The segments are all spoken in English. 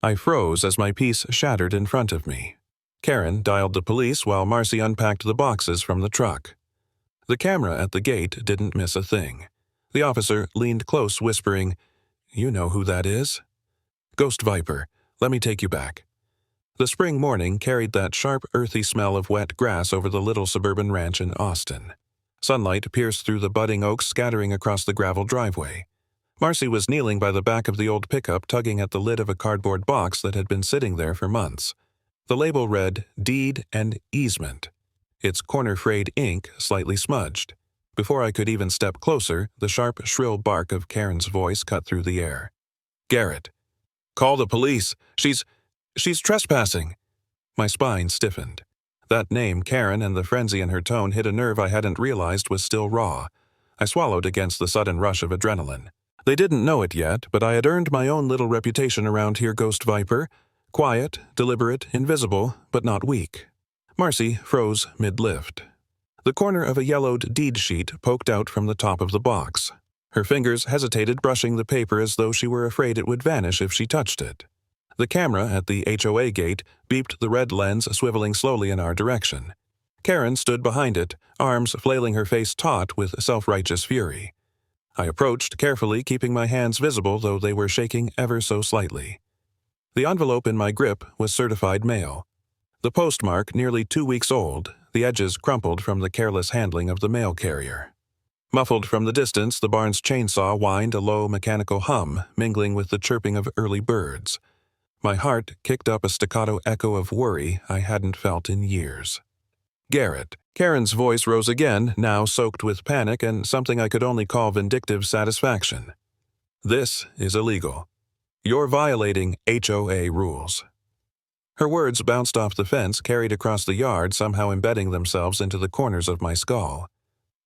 I froze as my piece shattered in front of me. Karen dialed the police while Marcy unpacked the boxes from the truck. The camera at the gate didn't miss a thing. The officer leaned close, whispering, "You know who that is?" "Ghost Viper. Let me take you back." The spring morning carried that sharp, earthy smell of wet grass over the little suburban ranch in Austin. Sunlight pierced through the budding oaks scattering across the gravel driveway. Marcy was kneeling by the back of the old pickup, tugging at the lid of a cardboard box that had been sitting there for months. The label read Deed and Easement, its corner frayed ink slightly smudged. Before I could even step closer, the sharp, shrill bark of Karen's voice cut through the air. "Garrett, call the police. She's trespassing." My spine stiffened. That name, Karen, and the frenzy in her tone hit a nerve I hadn't realized was still raw. I swallowed against the sudden rush of adrenaline. They didn't know it yet, but I had earned my own little reputation around here, Ghost Viper. Quiet, deliberate, invisible, but not weak. Marcy froze mid-lift. The corner of a yellowed deed sheet poked out from the top of the box. Her fingers hesitated, brushing the paper as though she were afraid it would vanish if she touched it. The camera at the HOA gate beeped, the red lens swiveling slowly in our direction. Karen stood behind it, arms flailing, her face taut with self-righteous fury. I approached carefully, keeping my hands visible, though they were shaking ever so slightly. The envelope in my grip was certified mail. The postmark nearly 2 weeks old, the edges crumpled from the careless handling of the mail carrier. Muffled from the distance, the barn's chainsaw whined, a low mechanical hum mingling with the chirping of early birds. My heart kicked up a staccato echo of worry I hadn't felt in years. "Garrett." Karen's voice rose again, now soaked with panic and something I could only call vindictive satisfaction. "This is illegal. You're violating HOA rules." Her words bounced off the fence, carried across the yard, somehow embedding themselves into the corners of my skull.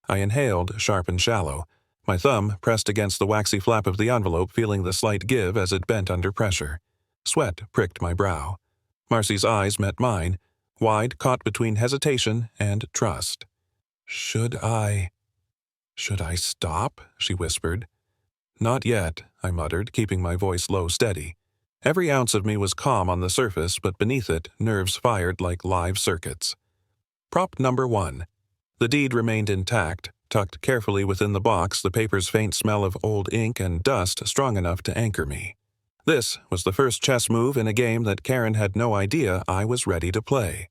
I inhaled, sharp and shallow, my thumb pressed against the waxy flap of the envelope, feeling the slight give as it bent under pressure. Sweat pricked my brow. Marcy's eyes met mine, wide, caught between hesitation and trust. Should I stop?" she whispered. "Not yet," I muttered, keeping my voice low, steady. Every ounce of me was calm on the surface, but beneath it, nerves fired like live circuits. Prop number 1. The deed remained intact, tucked carefully within the box, the paper's faint smell of old ink and dust strong enough to anchor me. This was the first chess move in a game that Karen had no idea I was ready to play.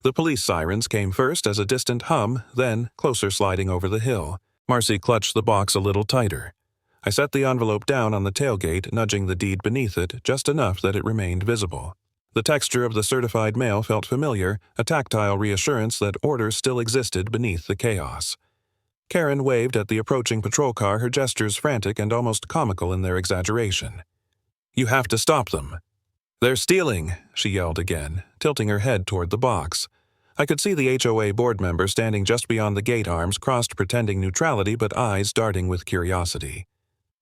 The police sirens came first as a distant hum, then closer, sliding over the hill. Marcy clutched the box a little tighter. I set the envelope down on the tailgate, nudging the deed beneath it just enough that it remained visible. The texture of the certified mail felt familiar, a tactile reassurance that order still existed beneath the chaos. Karen waved at the approaching patrol car, her gestures frantic and almost comical in their exaggeration. "You have to stop them." "They're stealing," she yelled again, tilting her head toward the box. I could see the HOA board member standing just beyond the gate, arms crossed pretending neutrality but eyes darting with curiosity.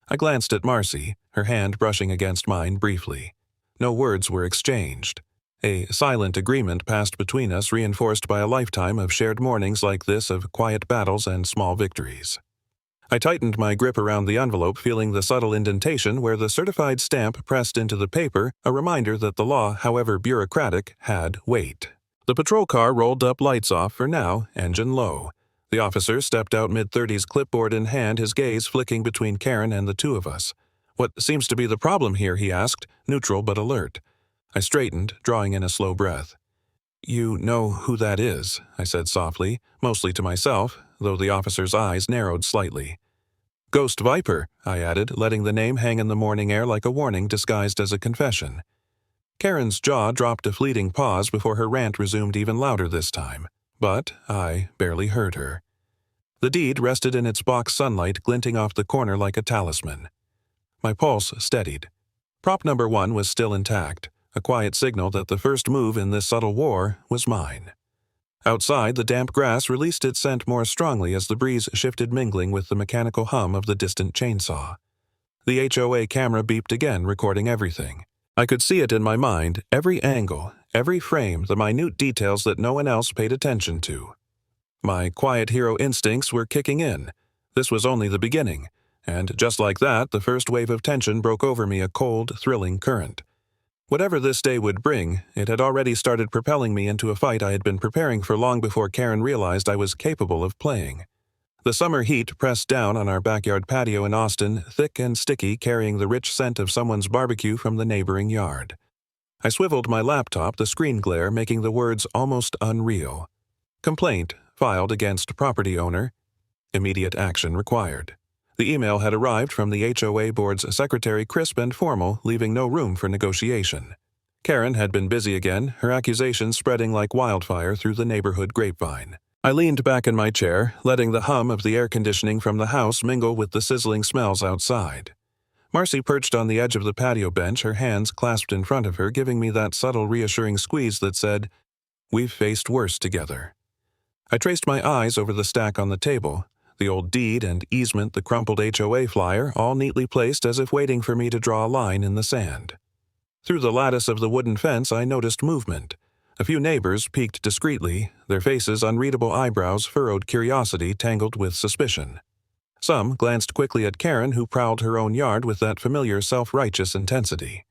I glanced at Marcy, her hand brushing against mine briefly. No words were exchanged. A silent agreement passed between us, reinforced by a lifetime of shared mornings like this, of quiet battles and small victories. I tightened my grip around the envelope, feeling the subtle indentation where the certified stamp pressed into the paper, a reminder that the law, however bureaucratic, had weight. The patrol car rolled up, lights off for now, engine low. The officer stepped out, mid-30s, clipboard in hand, his gaze flicking between Karen and the two of us. "What seems to be the problem here?" he asked, neutral but alert. I straightened, drawing in a slow breath. "You know who that is," I said softly, mostly to myself, though the officer's eyes narrowed slightly. "Ghost Viper," I added, letting the name hang in the morning air like a warning disguised as a confession. Karen's jaw dropped a fleeting pause before her rant resumed, even louder this time, but I barely heard her. The deed rested in its box sunlight, glinting off the corner like a talisman. My pulse steadied. Prop number 1 was still intact, a quiet signal that the first move in this subtle war was mine. Outside, the damp grass released its scent more strongly as the breeze shifted, mingling with the mechanical hum of the distant chainsaw. The HOA camera beeped again, recording everything. I could see it in my mind, every angle, every frame, the minute details that no one else paid attention to. My quiet hero instincts were kicking in. This was only the beginning, and just like that, the first wave of tension broke over me, a cold, thrilling current. Whatever this day would bring, it had already started propelling me into a fight I had been preparing for long before Karen realized I was capable of playing. The summer heat pressed down on our backyard patio in Austin, thick and sticky, carrying the rich scent of someone's barbecue from the neighboring yard. I swiveled my laptop, the screen glare making the words almost unreal. Complaint filed against property owner. Immediate action required. The email had arrived from the HOA board's secretary, crisp and formal, leaving no room for negotiation. Karen had been busy again, her accusations spreading like wildfire through the neighborhood grapevine. I leaned back in my chair, letting the hum of the air conditioning from the house mingle with the sizzling smells outside. Marcy perched on the edge of the patio bench, her hands clasped in front of her, giving me that subtle, reassuring squeeze that said, "We've faced worse together." I traced my eyes over the stack on the table, the old deed and easement, the crumpled HOA flyer, all neatly placed as if waiting for me to draw a line in the sand. Through the lattice of the wooden fence, I noticed movement. A few neighbors peeked discreetly, their faces unreadable eyebrows furrowed curiosity tangled with suspicion. Some glanced quickly at Karen, who prowled her own yard with that familiar self-righteous intensity.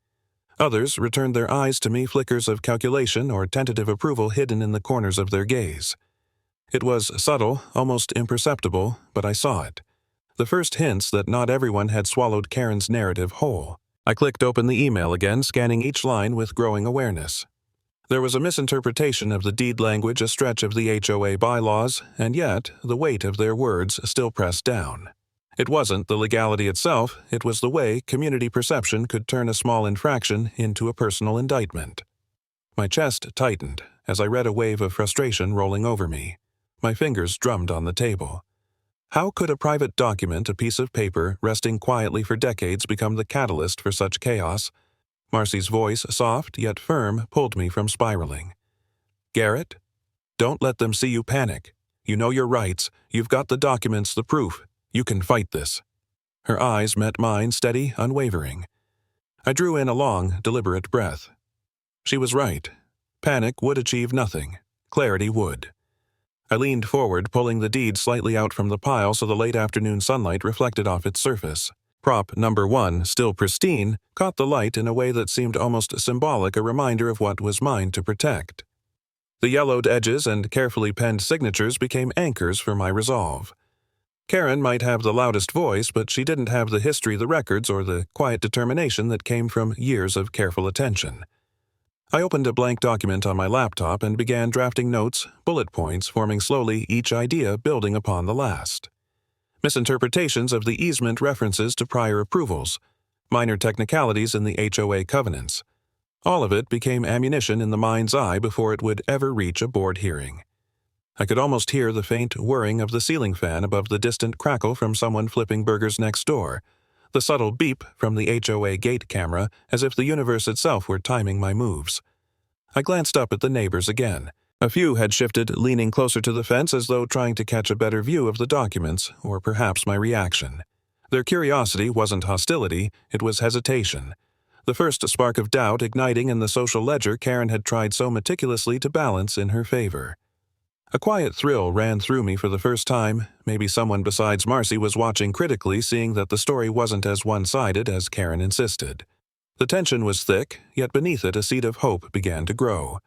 Others returned their eyes to me, flickers of calculation or tentative approval hidden in the corners of their gaze. It was subtle, almost imperceptible, but I saw it. The first hints that not everyone had swallowed Karen's narrative whole. I clicked open the email again, scanning each line with growing awareness. There was a misinterpretation of the deed language, a stretch of the HOA bylaws, and yet the weight of their words still pressed down. It wasn't the legality itself, it was the way community perception could turn a small infraction into a personal indictment. My chest tightened as I read a wave of frustration rolling over me. My fingers drummed on the table. How could a private document, a piece of paper, resting quietly for decades, become the catalyst for such chaos? Marcy's voice, soft yet firm, pulled me from spiraling. "Garrett, don't let them see you panic. You know your rights. You've got the documents, the proof. You can fight this." Her eyes met mine, steady, unwavering. I drew in a long, deliberate breath. She was right. Panic would achieve nothing. Clarity would. I leaned forward, pulling the deed slightly out from the pile so the late afternoon sunlight reflected off its surface. Prop number 1, still pristine, caught the light in a way that seemed almost symbolic, a reminder of what was mine to protect. The yellowed edges and carefully penned signatures became anchors for my resolve. Karen might have the loudest voice, but she didn't have the history, the records, or the quiet determination that came from years of careful attention. I opened a blank document on my laptop and began drafting notes, bullet points, forming slowly, each idea building upon the last. Misinterpretations of the easement, references to prior approvals, minor technicalities in the HOA covenants. All of it became ammunition in the mind's eye before it would ever reach a board hearing. I could almost hear the faint whirring of the ceiling fan above the distant crackle from someone flipping burgers next door, the subtle beep from the HOA gate camera, as if the universe itself were timing my moves. I glanced up at the neighbors again. A few had shifted, leaning closer to the fence as though trying to catch a better view of the documents, or perhaps my reaction. Their curiosity wasn't hostility, it was hesitation. The first spark of doubt igniting in the social ledger Karen had tried so meticulously to balance in her favor. A quiet thrill ran through me for the first time. Maybe someone besides Marcy was watching critically, seeing that the story wasn't as one-sided as Karen insisted. The tension was thick, yet beneath it a seed of hope began to grow.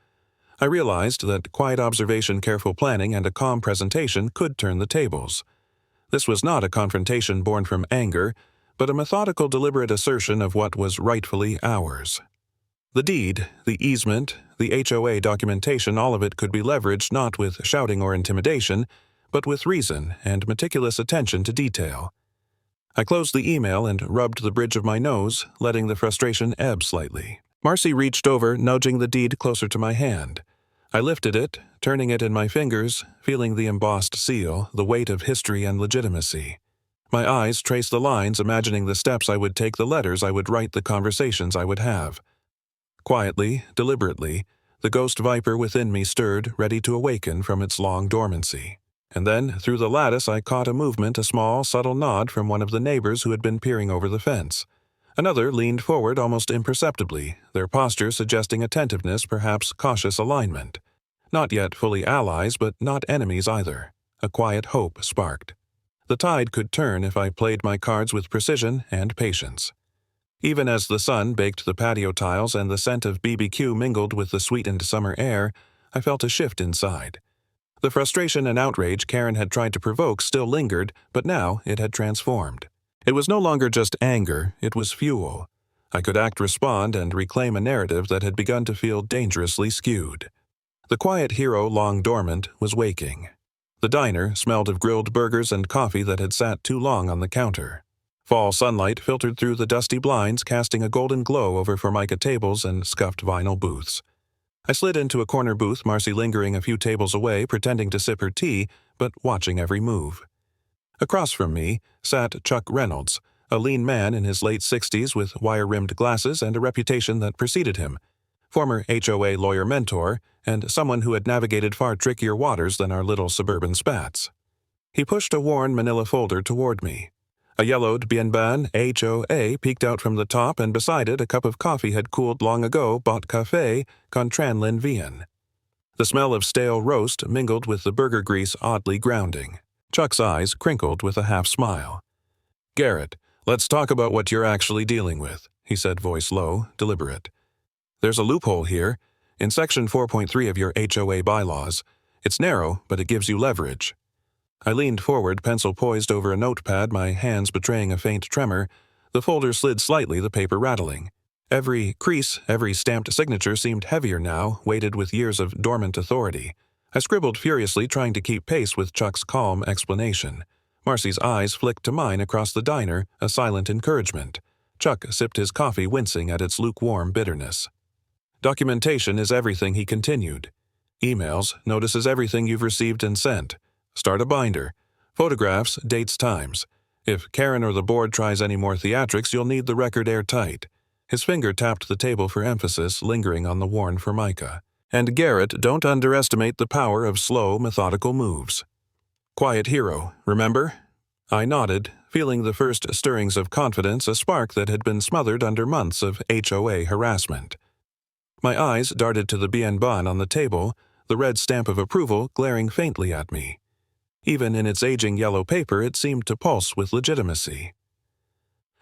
I realized that quiet observation, careful planning, and a calm presentation could turn the tables. This was not a confrontation born from anger, but a methodical, deliberate assertion of what was rightfully ours. The deed, the easement, the HOA documentation, all of it could be leveraged not with shouting or intimidation, but with reason and meticulous attention to detail. I closed the email and rubbed the bridge of my nose, letting the frustration ebb slightly. Marcy reached over, nudging the deed closer to my hand. I lifted it, turning it in my fingers, feeling the embossed seal, the weight of history and legitimacy. My eyes traced the lines, imagining the steps I would take, the letters I would write, the conversations I would have. Quietly, deliberately, the ghost viper within me stirred, ready to awaken from its long dormancy. And then, through the lattice, I caught a movement, a small, subtle nod from one of the neighbors who had been peering over the fence. Another leaned forward almost imperceptibly, their posture suggesting attentiveness, perhaps cautious alignment. Not yet fully allies, but not enemies either. A quiet hope sparked. The tide could turn if I played my cards with precision and patience. Even as the sun baked the patio tiles and the scent of BBQ mingled with the sweetened summer air, I felt a shift inside. The frustration and outrage Karen had tried to provoke still lingered, but now it had transformed. It was no longer just anger, it was fuel. I could respond, and reclaim a narrative that had begun to feel dangerously skewed. The quiet hero, long dormant, was waking. The diner smelled of grilled burgers and coffee that had sat too long on the counter. Fall sunlight filtered through the dusty blinds, casting a golden glow over Formica tables and scuffed vinyl booths. I slid into a corner booth, Marcy lingering a few tables away, pretending to sip her tea, but watching every move. Across from me sat Chuck Reynolds, a lean man in his late 60s with wire-rimmed glasses and a reputation that preceded him, former HOA lawyer mentor, and someone who had navigated far trickier waters than our little suburban spats. He pushed a worn manila folder toward me. A yellowed Bienban HOA peeked out from the top, and beside it a cup of coffee had cooled long ago bought café Contran Lin Vian. The smell of stale roast mingled with the burger grease oddly grounding. Chuck's eyes crinkled with a half-smile. "Garrett, let's talk about what you're actually dealing with," he said, voice low, deliberate. "There's a loophole here. In Section 4.3 of your HOA bylaws. It's narrow, but it gives you leverage." I leaned forward, pencil poised over a notepad, my hands betraying a faint tremor. The folder slid slightly, the paper rattling. Every crease, every stamped signature seemed heavier now, weighted with years of dormant authority. I scribbled furiously, trying to keep pace with Chuck's calm explanation. Marcy's eyes flicked to mine across the diner, a silent encouragement. Chuck sipped his coffee, wincing at its lukewarm bitterness. "Documentation is everything," he continued. "Emails, notices everything you've received and sent. Start a binder. Photographs, dates, times. If Karen or the board tries any more theatrics, you'll need the record airtight." His finger tapped the table for emphasis, lingering on the worn Formica. "And Garrett, don't underestimate the power of slow, methodical moves. Quiet hero, remember?" I nodded, feeling the first stirrings of confidence, a spark that had been smothered under months of HOA harassment. My eyes darted to the Bienban on the table, the red stamp of approval glaring faintly at me. Even in its aging yellow paper, it seemed to pulse with legitimacy.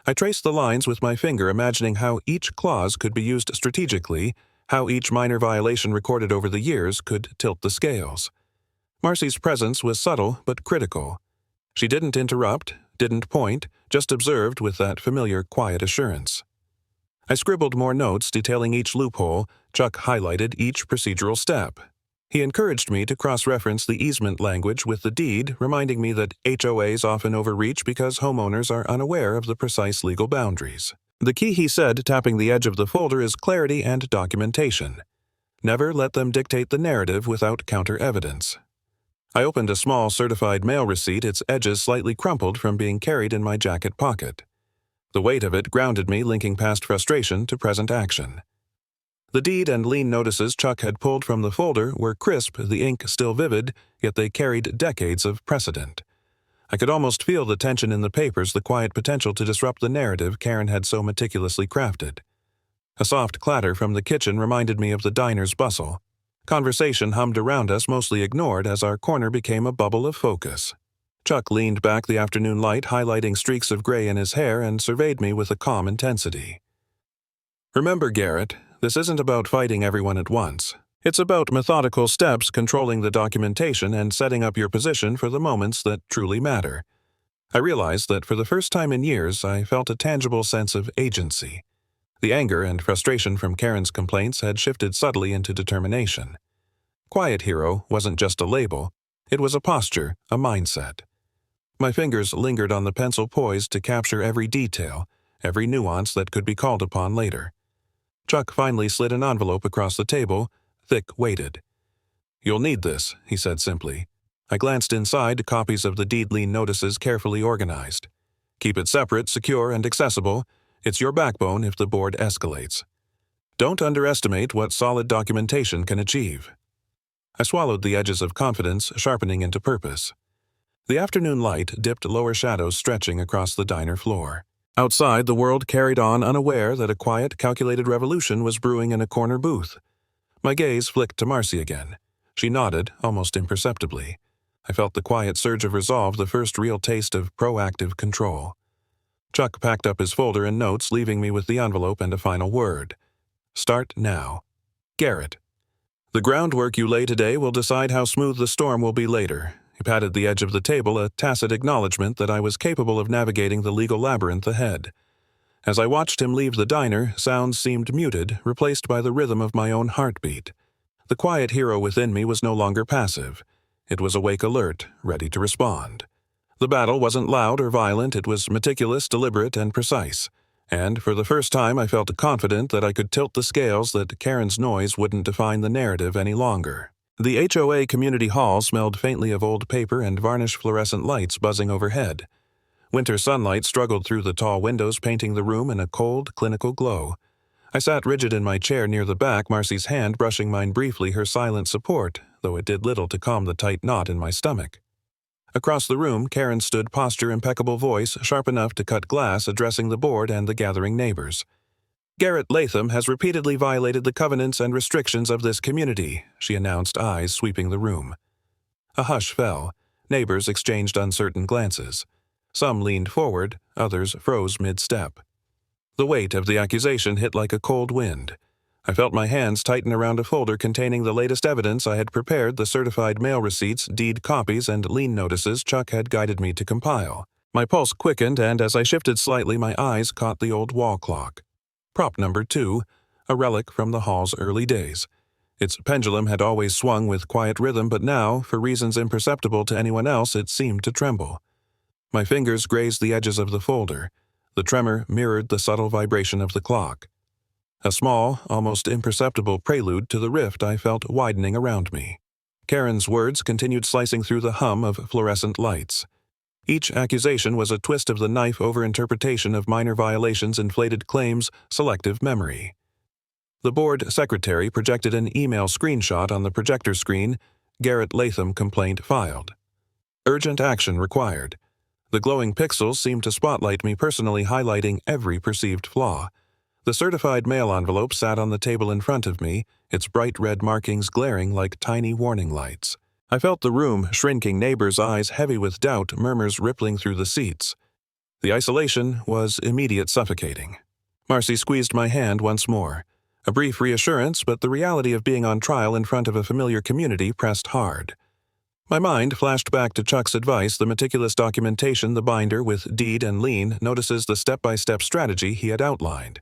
I traced the lines with my finger, imagining how each clause could be used strategically, how each minor violation recorded over the years could tilt the scales. Marcy's presence was subtle but critical. She didn't interrupt, didn't point, just observed with that familiar quiet assurance. I scribbled more notes detailing each loophole. Chuck highlighted each procedural step. He encouraged me to cross-reference the easement language with the deed, reminding me that HOAs often overreach because homeowners are unaware of the precise legal boundaries. "The key," he said, tapping the edge of the folder, "is clarity and documentation. Never let them dictate the narrative without counter-evidence." I opened a small certified mail receipt, its edges slightly crumpled from being carried in my jacket pocket. The weight of it grounded me, linking past frustration to present action. The deed and lien notices Chuck had pulled from the folder were crisp, the ink still vivid, yet they carried decades of precedent. I could almost feel the tension in the papers, the quiet potential to disrupt the narrative Karen had so meticulously crafted. A soft clatter from the kitchen reminded me of the diner's bustle. Conversation hummed around us, mostly ignored, as our corner became a bubble of focus. Chuck leaned back, the afternoon light highlighting streaks of gray in his hair, and surveyed me with a calm intensity. "Remember, Garrett, this isn't about fighting everyone at once. It's about methodical steps, controlling the documentation, and setting up your position for the moments that truly matter." I realized that for the first time in years, I felt a tangible sense of agency. The anger and frustration from Karen's complaints had shifted subtly into determination. Quiet hero wasn't just a label, it was a posture, a mindset. My fingers lingered on the pencil, poised to capture every detail, every nuance that could be called upon later. Chuck finally slid an envelope across the table, thick, weighted. "You'll need this," he said simply. I glanced inside, copies of the deed lien notices carefully organized. "Keep it separate, secure, and accessible. It's your backbone if the board escalates. Don't underestimate what solid documentation can achieve." I swallowed the edges of confidence, sharpening into purpose. The afternoon light dipped lower shadows stretching across the diner floor. Outside, the world carried on, unaware that a quiet, calculated revolution was brewing in a corner booth. My gaze flicked to Marcy again. She nodded, almost imperceptibly. I felt the quiet surge of resolve, the first real taste of proactive control. Chuck packed up his folder and notes, leaving me with the envelope and a final word. Start now. Garrett. The groundwork you lay today will decide how smooth the storm will be later. He patted the edge of the table, a tacit acknowledgement that I was capable of navigating the legal labyrinth ahead. As I watched him leave the diner, sounds seemed muted, replaced by the rhythm of my own heartbeat. The quiet hero within me was no longer passive. It was awake alert, ready to respond. The battle wasn't loud or violent, it was meticulous, deliberate, and precise. And for the first time I felt confident that I could tilt the scales, that Karen's noise wouldn't define the narrative any longer. The HOA community hall smelled faintly of old paper and varnished fluorescent lights buzzing overhead. Winter sunlight struggled through the tall windows, painting the room in a cold, clinical glow. I sat rigid in my chair near the back, Marcy's hand brushing mine briefly, her silent support, though it did little to calm the tight knot in my stomach. Across the room, Karen stood, posture impeccable, voice sharp enough to cut glass, addressing the board and the gathering neighbors. Garrett Latham has repeatedly violated the covenants and restrictions of this community, she announced, eyes sweeping the room. A hush fell. Neighbors exchanged uncertain glances. Some leaned forward, others froze mid-step. The weight of the accusation hit like a cold wind. I felt my hands tighten around a folder containing the latest evidence I had prepared, the certified mail receipts, deed copies, and lien notices Chuck had guided me to compile. My pulse quickened, and as I shifted slightly, my eyes caught the old wall clock. Prop number 2, a relic from the hall's early days. Its pendulum had always swung with quiet rhythm, but now, for reasons imperceptible to anyone else, it seemed to tremble. My fingers grazed the edges of the folder. The tremor mirrored the subtle vibration of the clock. A small, almost imperceptible prelude to the rift I felt widening around me. Karen's words continued slicing through the hum of fluorescent lights. Each accusation was a twist of the knife over-interpretation of minor violations, inflated claims, selective memory. The board secretary projected an email screenshot on the projector screen. Garrett Latham complaint filed. Urgent action required. The glowing pixels seemed to spotlight me personally, highlighting every perceived flaw. The certified mail envelope sat on the table in front of me, its bright red markings glaring like tiny warning lights. I felt the room shrinking, neighbors' eyes heavy with doubt, murmurs rippling through the seats. The isolation was immediate, suffocating. Marcy squeezed my hand once more. A brief reassurance, but the reality of being on trial in front of a familiar community pressed hard. My mind flashed back to Chuck's advice, the meticulous documentation, the binder with deed and lien notices, the step-by-step strategy he had outlined.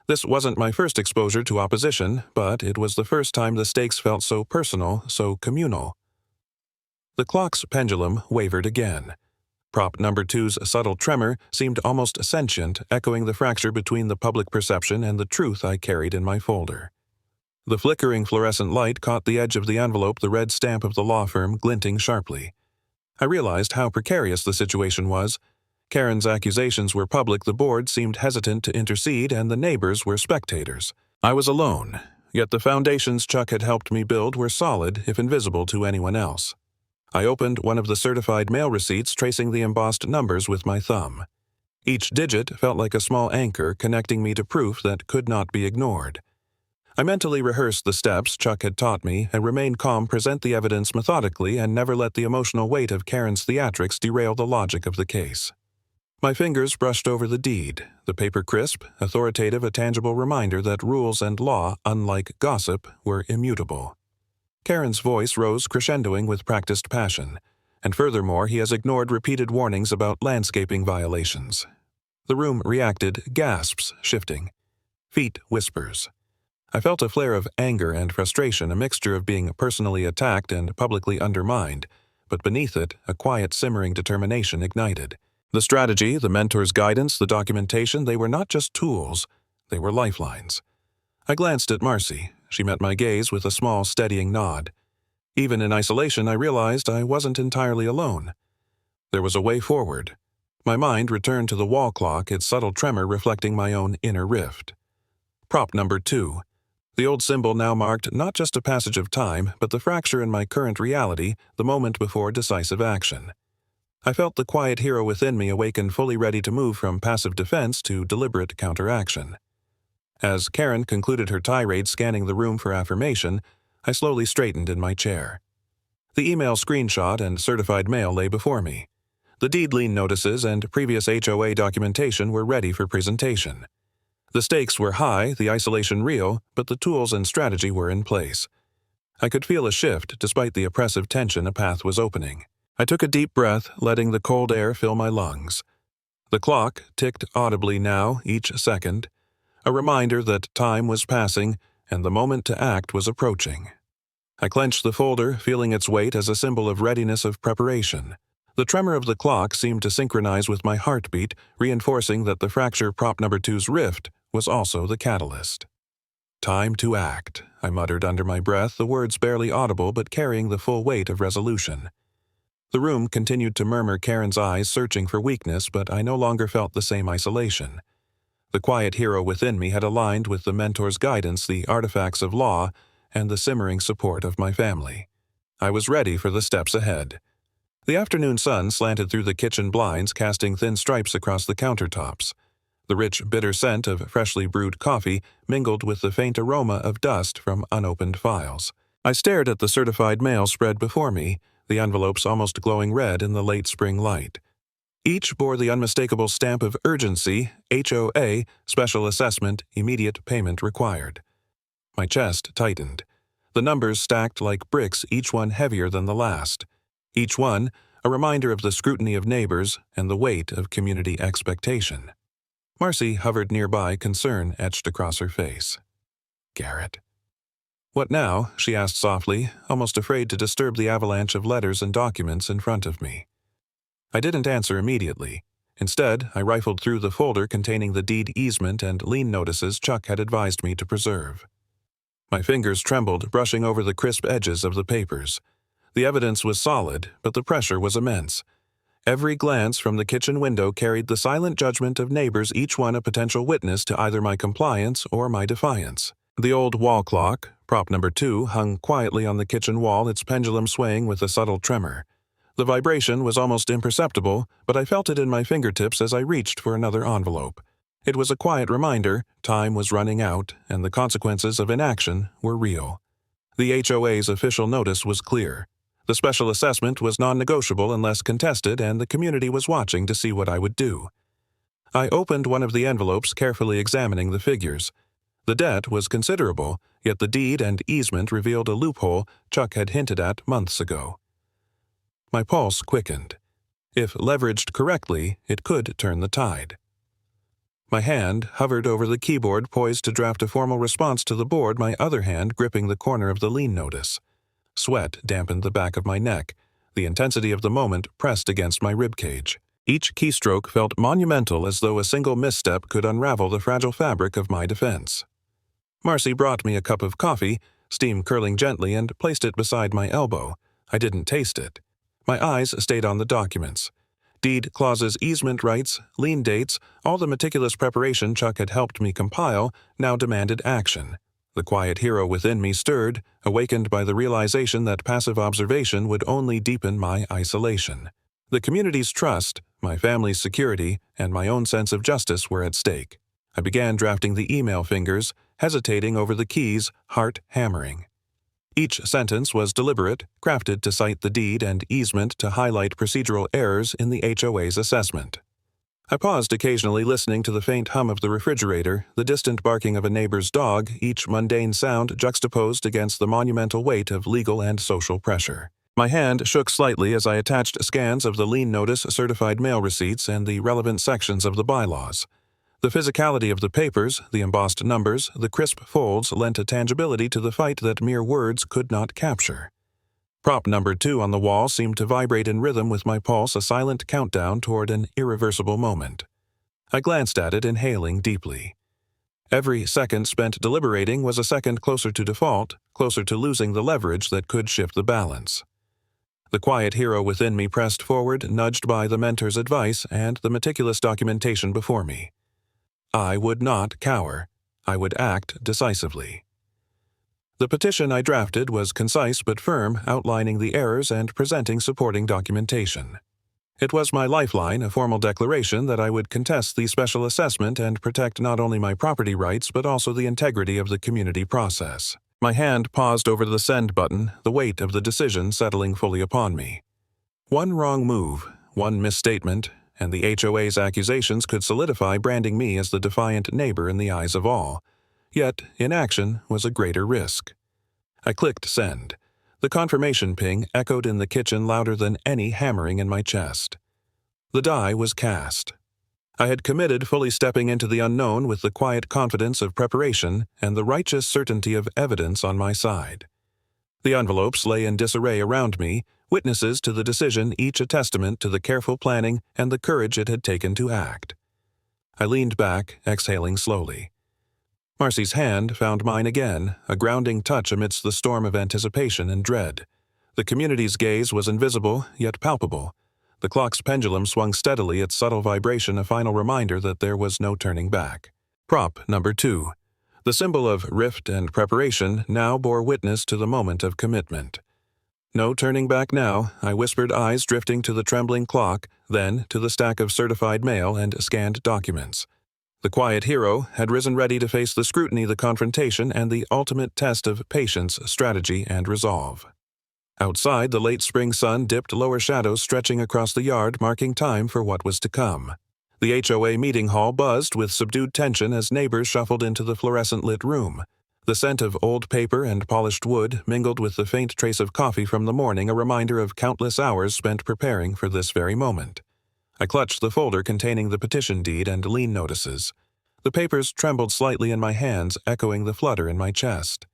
This wasn't my first exposure to opposition, but it was the first time the stakes felt so personal, so communal. The clock's pendulum wavered again. Prop number 2's subtle tremor seemed almost sentient, echoing the fracture between the public perception and the truth I carried in my folder. The flickering fluorescent light caught the edge of the envelope, the red stamp of the law firm glinting sharply. I realized how precarious the situation was. Karen's accusations were public, the board seemed hesitant to intercede, and the neighbors were spectators. I was alone, yet the foundations Chuck had helped me build were solid, if invisible to anyone else. I opened one of the certified mail receipts, tracing the embossed numbers with my thumb. Each digit felt like a small anchor connecting me to proof that could not be ignored. I mentally rehearsed the steps Chuck had taught me and remained calm, present the evidence methodically, and never let the emotional weight of Karen's theatrics derail the logic of the case. My fingers brushed over the deed, the paper crisp, authoritative, a tangible reminder that rules and law, unlike gossip, were immutable. Karen's voice rose, crescendoing with practiced passion, and furthermore he has ignored repeated warnings about landscaping violations. The room reacted, gasps shifting, feet whispers. I felt a flare of anger and frustration, a mixture of being personally attacked and publicly undermined, but beneath it, a quiet, simmering determination ignited. The strategy, the mentor's guidance, the documentation, they were not just tools, they were lifelines. I glanced at Marcy. She met my gaze with a small, steadying nod. Even in isolation, I realized I wasn't entirely alone. There was a way forward. My mind returned to the wall clock, its subtle tremor reflecting my own inner rift. Prop number 2. The old symbol now marked not just a passage of time, but the fracture in my current reality, the moment before decisive action. I felt the quiet hero within me awaken, fully ready to move from passive defense to deliberate counteraction. As Karen concluded her tirade, scanning the room for affirmation, I slowly straightened in my chair. The email screenshot and certified mail lay before me. The deed lien notices and previous HOA documentation were ready for presentation. The stakes were high, the isolation real, but the tools and strategy were in place. I could feel a shift despite the oppressive tension a path was opening. I took a deep breath, letting the cold air fill my lungs. The clock ticked audibly now, each second, a reminder that time was passing and the moment to act was approaching. I clenched the folder, feeling its weight as a symbol of readiness of preparation. The tremor of the clock seemed to synchronize with my heartbeat, reinforcing that the fracture prop number 2's rift was also the catalyst. "Time to act," I muttered under my breath, the words barely audible but carrying the full weight of resolution. The room continued to murmur Karen's eyes searching for weakness, but I no longer felt the same isolation. The quiet hero within me had aligned with the mentor's guidance, the artifacts of law, and the simmering support of my family. I was ready for the steps ahead. The afternoon sun slanted through the kitchen blinds, casting thin stripes across the countertops. The rich, bitter scent of freshly brewed coffee mingled with the faint aroma of dust from unopened files. I stared at the certified mail spread before me, the envelopes almost glowing red in the late spring light. Each bore the unmistakable stamp of urgency, HOA, special assessment, immediate payment required. My chest tightened. The numbers stacked like bricks, each one heavier than the last. Each one a reminder of the scrutiny of neighbors and the weight of community expectation. Marcy hovered nearby, concern etched across her face. "Garrett." "What now?" she asked softly, almost afraid to disturb the avalanche of letters and documents in front of me. I didn't answer immediately. Instead, I rifled through the folder containing the deed easement and lien notices Chuck had advised me to preserve. My fingers trembled, brushing over the crisp edges of the papers. The evidence was solid, but the pressure was immense. Every glance from the kitchen window carried the silent judgment of neighbors, each one a potential witness to either my compliance or my defiance. The old wall clock, prop number 2, hung quietly on the kitchen wall, its pendulum swaying with a subtle tremor. The vibration was almost imperceptible, but I felt it in my fingertips as I reached for another envelope. It was a quiet reminder time was running out, and the consequences of inaction were real. The HOA's official notice was clear. The special assessment was non-negotiable unless contested, and the community was watching to see what I would do. I opened one of the envelopes, carefully examining the figures. The debt was considerable, yet the deed and easement revealed a loophole Chuck had hinted at months ago. My pulse quickened. If leveraged correctly, it could turn the tide. My hand hovered over the keyboard, poised to draft a formal response to the board, my other hand gripping the corner of the lien notice. Sweat dampened the back of my neck. The intensity of the moment pressed against my ribcage. Each keystroke felt monumental, as though a single misstep could unravel the fragile fabric of my defense. Marcy brought me a cup of coffee, steam curling gently, and placed it beside my elbow. I didn't taste it. My eyes stayed on the documents. Deed clauses, easement rights, lien dates, all the meticulous preparation Chuck had helped me compile now demanded action. The quiet hero within me stirred, awakened by the realization that passive observation would only deepen my isolation. The community's trust, my family's security, and my own sense of justice were at stake. I began drafting the email, fingers hesitating over the keys, heart hammering. Each sentence was deliberate, crafted to cite the deed and easement to highlight procedural errors in the HOA's assessment. I paused occasionally, listening to the faint hum of the refrigerator, the distant barking of a neighbor's dog, each mundane sound juxtaposed against the monumental weight of legal and social pressure. My hand shook slightly as I attached scans of the lien notice, certified mail receipts, and the relevant sections of the bylaws. The physicality of the papers, the embossed numbers, the crisp folds lent a tangibility to the fight that mere words could not capture. Prop number 2 on the wall seemed to vibrate in rhythm with my pulse, a silent countdown toward an irreversible moment. I glanced at it, inhaling deeply. Every second spent deliberating was a second closer to default, closer to losing the leverage that could shift the balance. The quiet hero within me pressed forward, nudged by the mentor's advice and the meticulous documentation before me. I would not cower. I would act decisively. The petition I drafted was concise but firm, outlining the errors and presenting supporting documentation. It was my lifeline, a formal declaration that I would contest the special assessment and protect not only my property rights but also the integrity of the community process. My hand paused over the send button, the weight of the decision settling fully upon me. One wrong move, one misstatement, and the HOA's accusations could solidify branding me as the defiant neighbor in the eyes of all. Yet, inaction was a greater risk. I clicked send. The confirmation ping echoed in the kitchen louder than any hammering in my chest. The die was cast. I had committed, fully stepping into the unknown with the quiet confidence of preparation and the righteous certainty of evidence on my side. The envelopes lay in disarray around me, witnesses to the decision, each a testament to the careful planning and the courage it had taken to act. I leaned back, exhaling slowly. Marcy's hand found mine again, a grounding touch amidst the storm of anticipation and dread. The community's gaze was invisible, yet palpable. The clock's pendulum swung steadily, its subtle vibration a final reminder that there was no turning back. Prop number 2. The symbol of rift and preparation now bore witness to the moment of commitment. No turning back now, I whispered, eyes drifting to the trembling clock, then to the stack of certified mail and scanned documents. The quiet hero had risen ready to face the scrutiny, the confrontation, and the ultimate test of patience, strategy, and resolve. Outside, the late spring sun dipped lower shadows stretching across the yard, marking time for what was to come. The HOA meeting hall buzzed with subdued tension as neighbors shuffled into the fluorescent-lit room. The scent of old paper and polished wood mingled with the faint trace of coffee from the morning, a reminder of countless hours spent preparing for this very moment. I clutched the folder containing the petition deed and lien notices. The papers trembled slightly in my hands, echoing the flutter in my chest.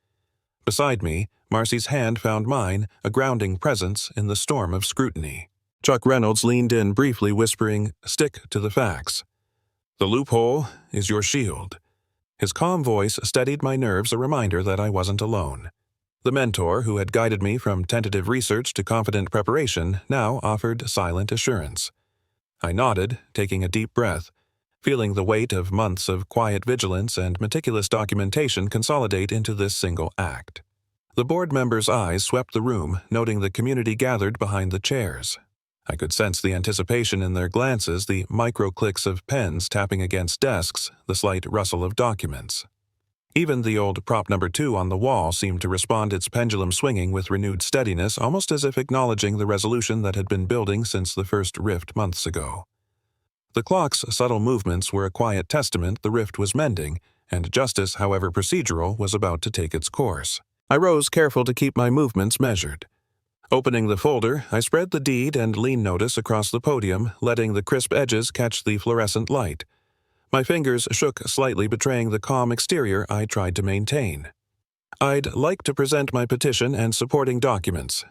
Beside me, Marcy's hand found mine, a grounding presence in the storm of scrutiny. Chuck Reynolds leaned in briefly, whispering, "Stick to the facts. The loophole is your shield." His calm voice steadied my nerves, a reminder that I wasn't alone. The mentor, who had guided me from tentative research to confident preparation, now offered silent assurance. I nodded, taking a deep breath, feeling the weight of months of quiet vigilance and meticulous documentation consolidate into this single act. The board members' eyes swept the room, noting the community gathered behind the chairs. I could sense the anticipation in their glances, the micro-clicks of pens tapping against desks, the slight rustle of documents. Even the old prop number 2 on the wall seemed to respond, its pendulum swinging with renewed steadiness, almost as if acknowledging the resolution that had been building since the first rift months ago. The clock's subtle movements were a quiet testament the rift was mending, and justice, however procedural, was about to take its course. I rose, careful to keep my movements measured. Opening the folder, I spread the deed and lien notice across the podium, letting the crisp edges catch the fluorescent light. My fingers shook slightly, betraying the calm exterior I tried to maintain. "I'd like to present my petition and supporting documents,"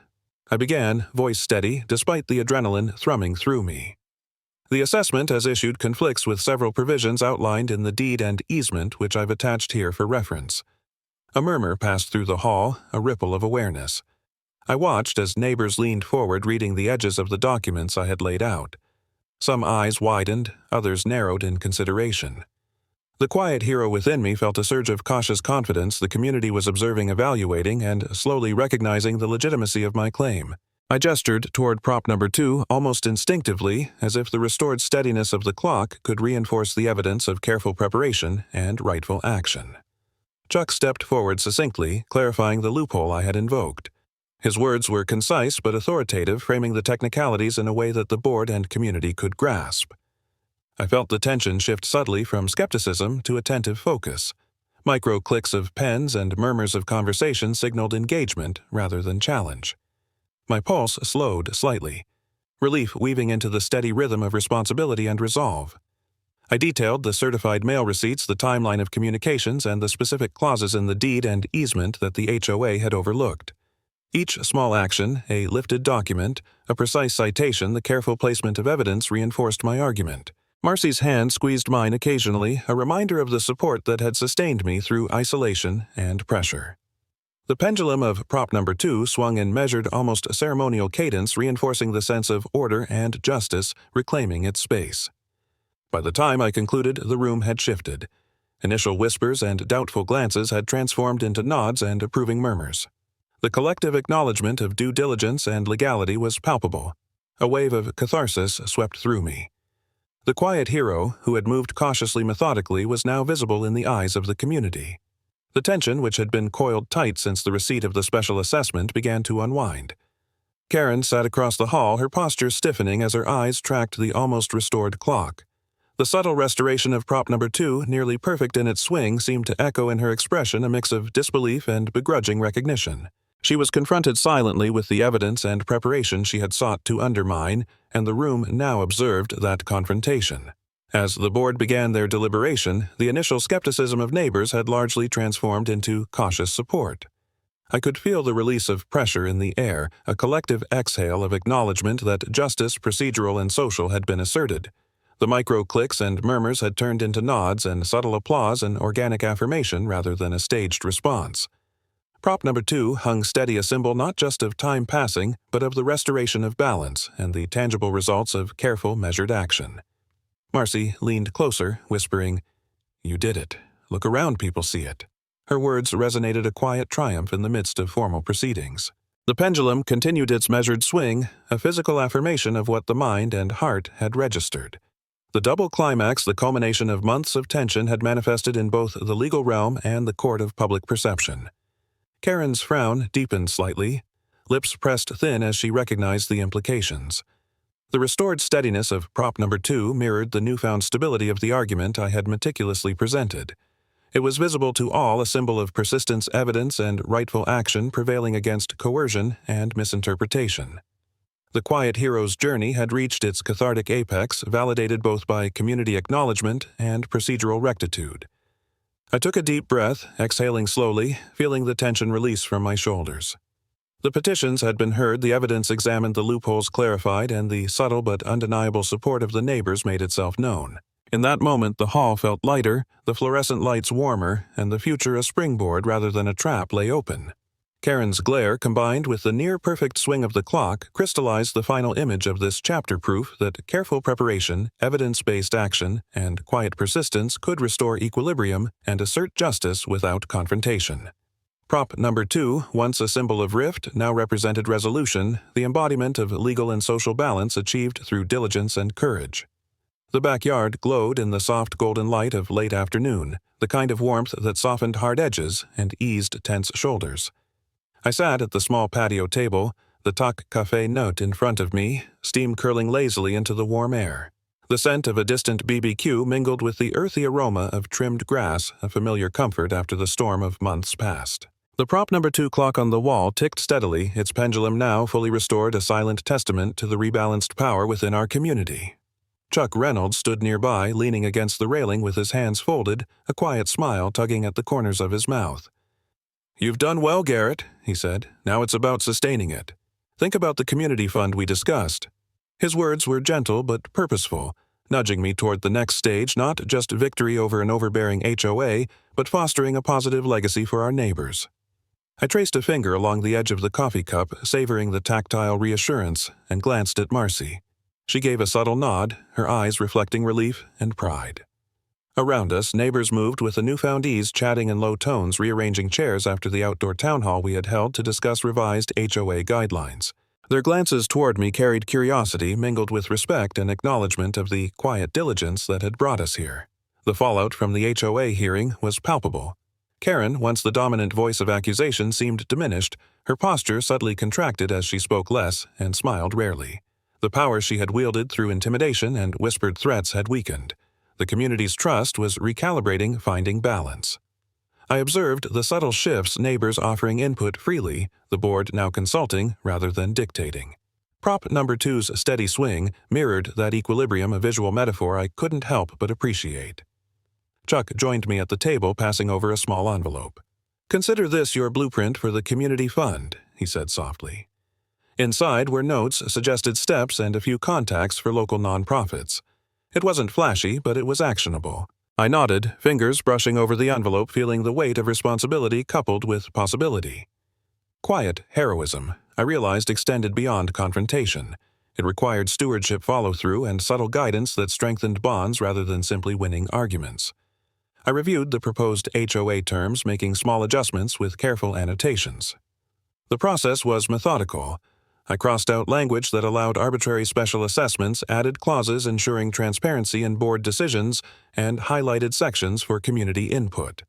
I began, voice steady, despite the adrenaline thrumming through me. The assessment as issued conflicts with several provisions outlined in the deed and easement, which I've attached here for reference. A murmur passed through the hall, a ripple of awareness. I watched as neighbors leaned forward, reading the edges of the documents I had laid out. Some eyes widened, others narrowed in consideration. The quiet hero within me felt a surge of cautious confidence. The community was observing, evaluating, and slowly recognizing the legitimacy of my claim. I gestured toward prop number 2 almost instinctively, as if the restored steadiness of the clock could reinforce the evidence of careful preparation and rightful action. Chuck stepped forward succinctly, clarifying the loophole I had invoked. His words were concise but authoritative, framing the technicalities in a way that the board and community could grasp. I felt the tension shift subtly from skepticism to attentive focus. Micro-clicks of pens and murmurs of conversation signaled engagement rather than challenge. My pulse slowed slightly, relief weaving into the steady rhythm of responsibility and resolve. I detailed the certified mail receipts, the timeline of communications, and the specific clauses in the deed and easement that the HOA had overlooked. Each small action, a lifted document, a precise citation, the careful placement of evidence reinforced my argument. Marcy's hand squeezed mine occasionally, a reminder of the support that had sustained me through isolation and pressure. The pendulum of prop number 2 swung in measured, almost ceremonial cadence, reinforcing the sense of order and justice, reclaiming its space. By the time I concluded, the room had shifted. Initial whispers and doubtful glances had transformed into nods and approving murmurs. The collective acknowledgement of due diligence and legality was palpable. A wave of catharsis swept through me. The quiet hero, who had moved cautiously methodically, was now visible in the eyes of the community. The tension, which had been coiled tight since the receipt of the special assessment, began to unwind. Karen sat across the hall, her posture stiffening as her eyes tracked the almost restored clock. The subtle restoration of prop number 2, nearly perfect in its swing, seemed to echo in her expression a mix of disbelief and begrudging recognition. She was confronted silently with the evidence and preparation she had sought to undermine, and the room now observed that confrontation. As the board began their deliberation, the initial skepticism of neighbors had largely transformed into cautious support. I could feel the release of pressure in the air, a collective exhale of acknowledgement that justice, procedural and social, had been asserted. The micro-clicks and murmurs had turned into nods and subtle applause, an organic affirmation rather than a staged response. Prop number 2 hung steady, a symbol not just of time passing, but of the restoration of balance and the tangible results of careful, measured action. Marcy leaned closer, whispering, "You did it. Look around, people see it." Her words resonated a quiet triumph in the midst of formal proceedings. The pendulum continued its measured swing, a physical affirmation of what the mind and heart had registered. The double climax, the culmination of months of tension, had manifested in both the legal realm and the court of public perception. Karen's frown deepened slightly, lips pressed thin as she recognized the implications. The restored steadiness of prop number 2 mirrored the newfound stability of the argument I had meticulously presented. It was visible to all, a symbol of persistence, evidence, and rightful action prevailing against coercion and misinterpretation. The quiet hero's journey had reached its cathartic apex, validated both by community acknowledgement and procedural rectitude. I took a deep breath, exhaling slowly, feeling the tension release from my shoulders. The petitions had been heard, the evidence examined, the loopholes clarified, and the subtle but undeniable support of the neighbors made itself known. In that moment, the hall felt lighter, the fluorescent lights warmer, and the future, a springboard rather than a trap, lay open. Karen's glare, combined with the near-perfect swing of the clock, crystallized the final image of this chapter, proof that careful preparation, evidence-based action, and quiet persistence could restore equilibrium and assert justice without confrontation. Prop number 2, once a symbol of rift, now represented resolution, the embodiment of legal and social balance achieved through diligence and courage. The backyard glowed in the soft golden light of late afternoon, the kind of warmth that softened hard edges and eased tense shoulders. I sat at the small patio table, the Tac Café note in front of me, steam curling lazily into the warm air. The scent of a distant BBQ mingled with the earthy aroma of trimmed grass, a familiar comfort after the storm of months past. The prop number 2 clock on the wall ticked steadily, its pendulum now fully restored, a silent testament to the rebalanced power within our community. Chuck Reynolds stood nearby, leaning against the railing with his hands folded, a quiet smile tugging at the corners of his mouth. "You've done well, Garrett," he said. "Now it's about sustaining it. Think about the community fund we discussed." His words were gentle but purposeful, nudging me toward the next stage, not just victory over an overbearing HOA, but fostering a positive legacy for our neighbors. I traced a finger along the edge of the coffee cup, savoring the tactile reassurance, and glanced at Marcy. She gave a subtle nod, her eyes reflecting relief and pride. Around us, neighbors moved with a newfound ease, chatting in low tones, rearranging chairs after the outdoor town hall we had held to discuss revised HOA guidelines. Their glances toward me carried curiosity, mingled with respect and acknowledgement of the quiet diligence that had brought us here. The fallout from the HOA hearing was palpable. Karen, once the dominant voice of accusation, seemed diminished, her posture subtly contracted as she spoke less and smiled rarely. The power she had wielded through intimidation and whispered threats had weakened. The community's trust was recalibrating, finding balance. I observed the subtle shifts, neighbors offering input freely, the board now consulting rather than dictating. Prop number 2's steady swing mirrored that equilibrium, a visual metaphor I couldn't help but appreciate. Chuck joined me at the table, passing over a small envelope. "Consider this your blueprint for the community fund," he said softly. Inside were notes, suggested steps, and a few contacts for local nonprofits. It wasn't flashy, but it was actionable. I nodded, fingers brushing over the envelope, feeling the weight of responsibility coupled with possibility. Quiet heroism, I realized, extended beyond confrontation. It required stewardship, follow-through, and subtle guidance that strengthened bonds rather than simply winning arguments. I reviewed the proposed HOA terms, making small adjustments with careful annotations. The process was methodical. I crossed out language that allowed arbitrary special assessments, added clauses ensuring transparency in board decisions, and highlighted sections for community input.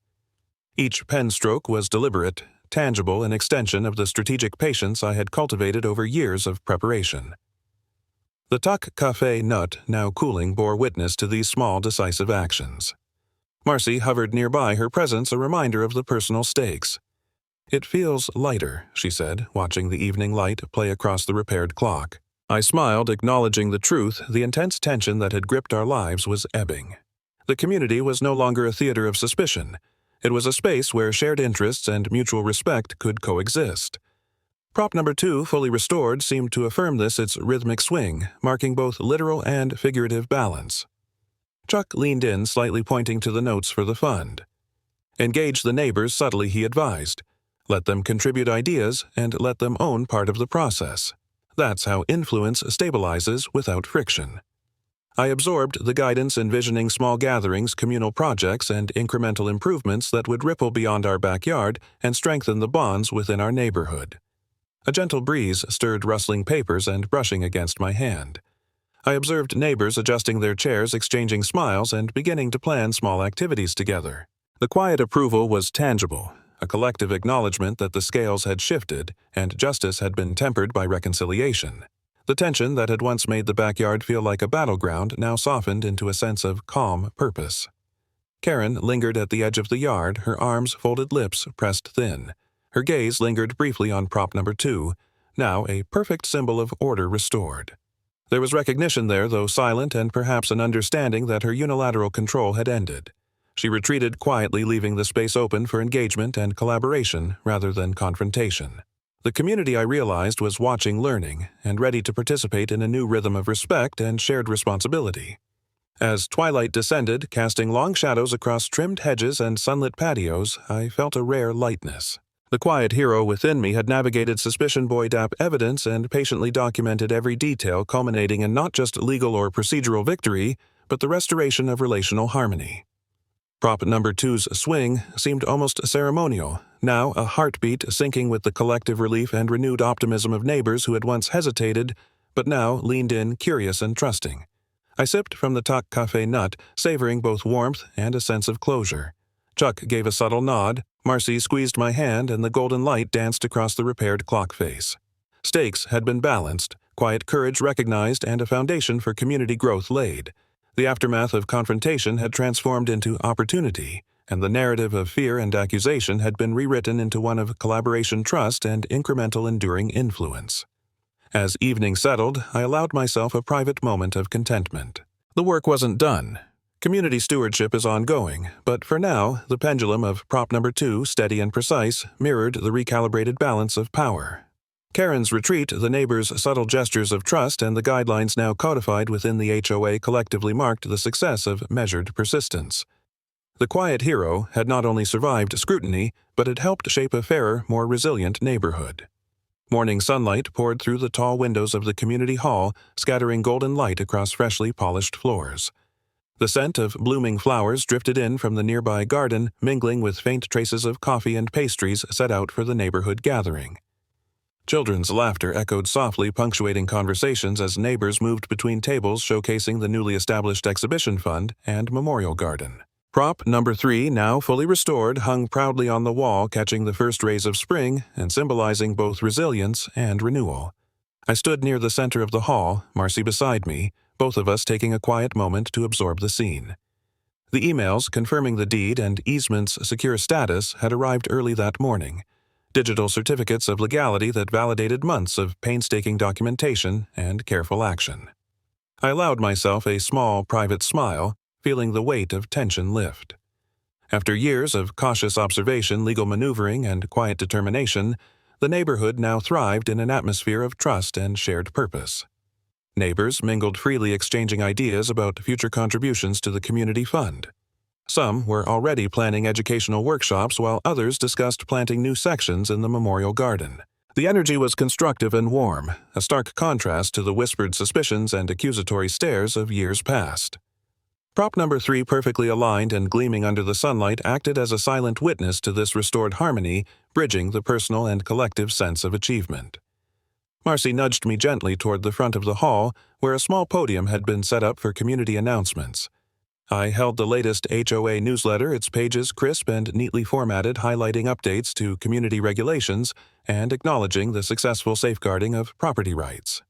Each pen stroke was deliberate, tangible, an extension of the strategic patience I had cultivated over years of preparation. The Tuck Cafe Nut, now cooling, bore witness to these small, decisive actions. Marcy hovered nearby, her presence a reminder of the personal stakes. "It feels lighter," she said, watching the evening light play across the repaired clock. I smiled, acknowledging the truth. The intense tension that had gripped our lives was ebbing. The community was no longer a theater of suspicion. It was a space where shared interests and mutual respect could coexist. Prop number 2, fully restored, seemed to affirm this, its rhythmic swing, marking both literal and figurative balance. Chuck leaned in, slightly pointing to the notes for the fund. "Engage the neighbors subtly," he advised. "Let them contribute ideas, and let them own part of the process. That's how influence stabilizes without friction." I absorbed the guidance, envisioning small gatherings, communal projects, and incremental improvements that would ripple beyond our backyard and strengthen the bonds within our neighborhood. A gentle breeze stirred rustling papers and brushing against my hand. I observed neighbors adjusting their chairs, exchanging smiles, and beginning to plan small activities together. The quiet approval was tangible, a collective acknowledgement that the scales had shifted and justice had been tempered by reconciliation. The tension that had once made the backyard feel like a battleground now softened into a sense of calm purpose. Karen lingered at the edge of the yard, her arms folded, lips pressed thin. Her gaze lingered briefly on prop number 2, now a perfect symbol of order restored. There was recognition there, though silent, and perhaps an understanding that her unilateral control had ended. She retreated quietly, leaving the space open for engagement and collaboration rather than confrontation. The community, I realized, was watching, learning, and ready to participate in a new rhythm of respect and shared responsibility. As twilight descended, casting long shadows across trimmed hedges and sunlit patios, I felt a rare lightness. The quiet hero within me had navigated suspicion-buoyed-up evidence and patiently documented every detail, culminating in not just legal or procedural victory, but the restoration of relational harmony. Prop number 2's swing seemed almost ceremonial, now a heartbeat syncing with the collective relief and renewed optimism of neighbors who had once hesitated, but now leaned in, curious and trusting. I sipped from the Tuck Cafe Nut, savoring both warmth and a sense of closure. Chuck gave a subtle nod, Marcy squeezed my hand, and the golden light danced across the repaired clock face. Stakes had been balanced, quiet courage recognized, and a foundation for community growth laid. The aftermath of confrontation had transformed into opportunity, and the narrative of fear and accusation had been rewritten into one of collaboration, trust, and incremental enduring influence. As evening settled, I allowed myself a private moment of contentment. The work wasn't done. Community stewardship is ongoing, but for now, the pendulum of prop number 2, steady and precise, mirrored the recalibrated balance of power. Karen's retreat, the neighbors' subtle gestures of trust, and the guidelines now codified within the HOA collectively marked the success of measured persistence. The quiet hero had not only survived scrutiny, but had helped shape a fairer, more resilient neighborhood. Morning sunlight poured through the tall windows of the community hall, scattering golden light across freshly polished floors. The scent of blooming flowers drifted in from the nearby garden, mingling with faint traces of coffee and pastries set out for the neighborhood gathering. Children's laughter echoed softly, punctuating conversations as neighbors moved between tables showcasing the newly established exhibition fund and memorial garden. Prop number 3, now fully restored, hung proudly on the wall, catching the first rays of spring and symbolizing both resilience and renewal. I stood near the center of the hall, Marcy beside me, both of us taking a quiet moment to absorb the scene. The emails confirming the deed and easement's secure status had arrived early that morning, digital certificates of legality that validated months of painstaking documentation and careful action. I allowed myself a small, private smile, feeling the weight of tension lift. After years of cautious observation, legal maneuvering, and quiet determination, the neighborhood now thrived in an atmosphere of trust and shared purpose. Neighbors mingled freely, exchanging ideas about future contributions to the community fund. Some were already planning educational workshops, while others discussed planting new sections in the memorial garden. The energy was constructive and warm, a stark contrast to the whispered suspicions and accusatory stares of years past. Prop number 3, perfectly aligned and gleaming under the sunlight, acted as a silent witness to this restored harmony, bridging the personal and collective sense of achievement. Marcy nudged me gently toward the front of the hall, where a small podium had been set up for community announcements. I held the latest HOA newsletter, its pages crisp and neatly formatted, highlighting updates to community regulations and acknowledging the successful safeguarding of property rights.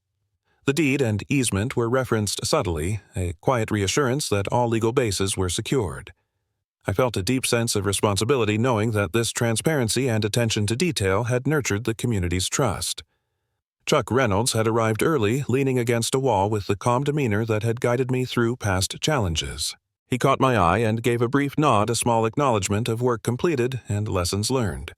The deed and easement were referenced subtly, a quiet reassurance that all legal bases were secured. I felt a deep sense of responsibility knowing that this transparency and attention to detail had nurtured the community's trust. Chuck Reynolds had arrived early, leaning against a wall with the calm demeanor that had guided me through past challenges. He caught my eye and gave a brief nod, a small acknowledgement of work completed and lessons learned.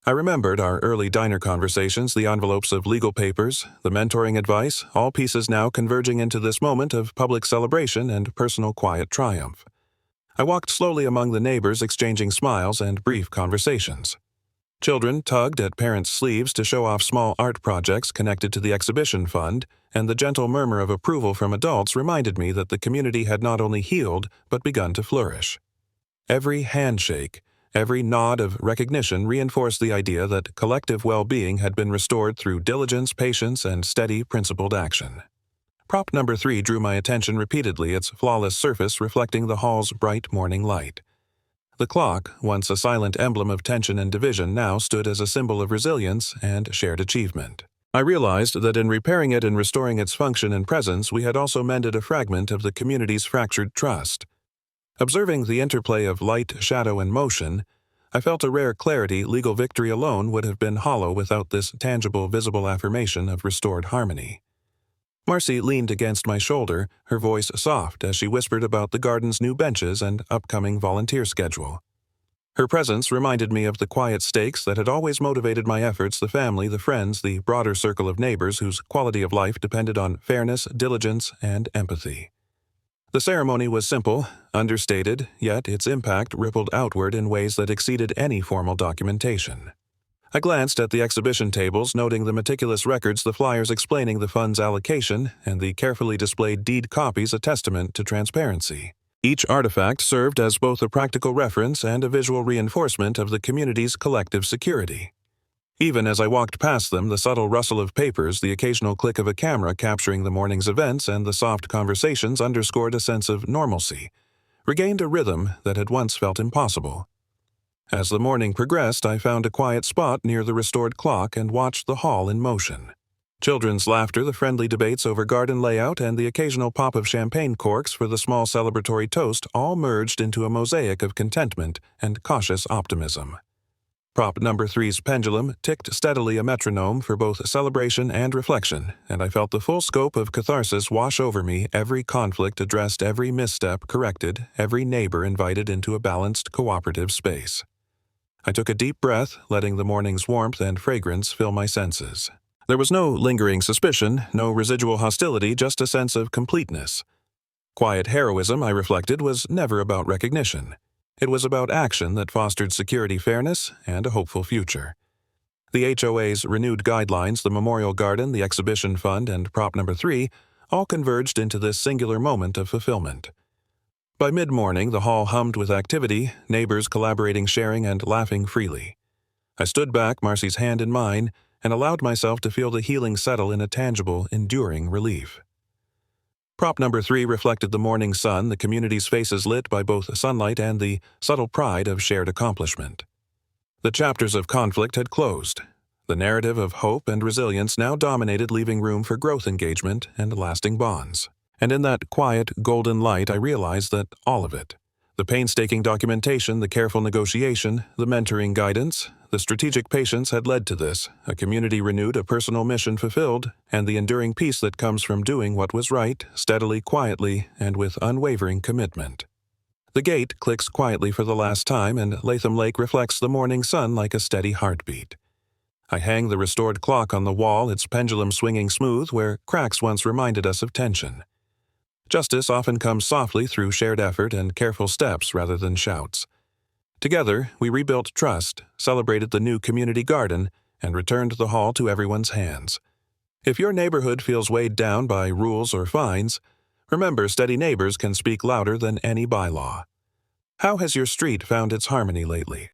I remembered our early diner conversations, the envelopes of legal papers, the mentoring advice, all pieces now converging into this moment of public celebration and personal quiet triumph. I walked slowly among the neighbors, exchanging smiles and brief conversations. Children tugged at parents' sleeves to show off small art projects connected to the exhibition fund, and the gentle murmur of approval from adults reminded me that the community had not only healed but begun to flourish. Every handshake, every nod of recognition reinforced the idea that collective well-being had been restored through diligence, patience, and steady, principled action. Prop number 3 drew my attention repeatedly, its flawless surface reflecting the hall's bright morning light. The clock, once a silent emblem of tension and division, now stood as a symbol of resilience and shared achievement. I realized that in repairing it and restoring its function and presence, we had also mended a fragment of the community's fractured trust. Observing the interplay of light, shadow, and motion, I felt a rare clarity. Legal victory alone would have been hollow without this tangible, visible affirmation of restored harmony. Marcy leaned against my shoulder, her voice soft as she whispered about the garden's new benches and upcoming volunteer schedule. Her presence reminded me of the quiet stakes that had always motivated my efforts, the family, the friends, the broader circle of neighbors whose quality of life depended on fairness, diligence, and empathy. The ceremony was simple, understated, yet its impact rippled outward in ways that exceeded any formal documentation. I glanced at the exhibition tables, noting the meticulous records, the flyers explaining the fund's allocation, and the carefully displayed deed copies, a testament to transparency. Each artifact served as both a practical reference and a visual reinforcement of the community's collective security. Even as I walked past them, the subtle rustle of papers, the occasional click of a camera capturing the morning's events, and the soft conversations underscored a sense of normalcy, regained a rhythm that had once felt impossible. As the morning progressed, I found a quiet spot near the restored clock and watched the hall in motion. Children's laughter, the friendly debates over garden layout, and the occasional pop of champagne corks for the small celebratory toast all merged into a mosaic of contentment and cautious optimism. Prop number 3's pendulum ticked steadily, a metronome for both celebration and reflection, and I felt the full scope of catharsis wash over me, every conflict addressed, every misstep corrected, every neighbor invited into a balanced, cooperative space. I took a deep breath, letting the morning's warmth and fragrance fill my senses. There was no lingering suspicion, no residual hostility, just a sense of completeness. Quiet heroism, I reflected, was never about recognition. It was about action that fostered security, fairness, and a hopeful future. The HOA's renewed guidelines, the memorial garden, the exhibition fund, and prop number 3 all converged into this singular moment of fulfillment. By mid-morning, the hall hummed with activity, neighbors collaborating, sharing, and laughing freely. I stood back, Marcy's hand in mine, and allowed myself to feel the healing settle in a tangible, enduring relief. Prop number 3 reflected the morning sun, the community's faces lit by both sunlight and the subtle pride of shared accomplishment. The chapters of conflict had closed. The narrative of hope and resilience now dominated, leaving room for growth, engagement, and lasting bonds. And in that quiet, golden light, I realized that all of it, the painstaking documentation, the careful negotiation, the mentoring guidance, the strategic patience had led to this, a community renewed, a personal mission fulfilled, and the enduring peace that comes from doing what was right, steadily, quietly, and with unwavering commitment. The gate clicks quietly for the last time, and Latham Lake reflects the morning sun like a steady heartbeat. I hang the restored clock on the wall, its pendulum swinging smooth where cracks once reminded us of tension. Justice often comes softly through shared effort and careful steps rather than shouts. Together, we rebuilt trust, celebrated the new community garden, and returned the hall to everyone's hands. If your neighborhood feels weighed down by rules or fines, remember steady neighbors can speak louder than any bylaw. How has your street found its harmony lately?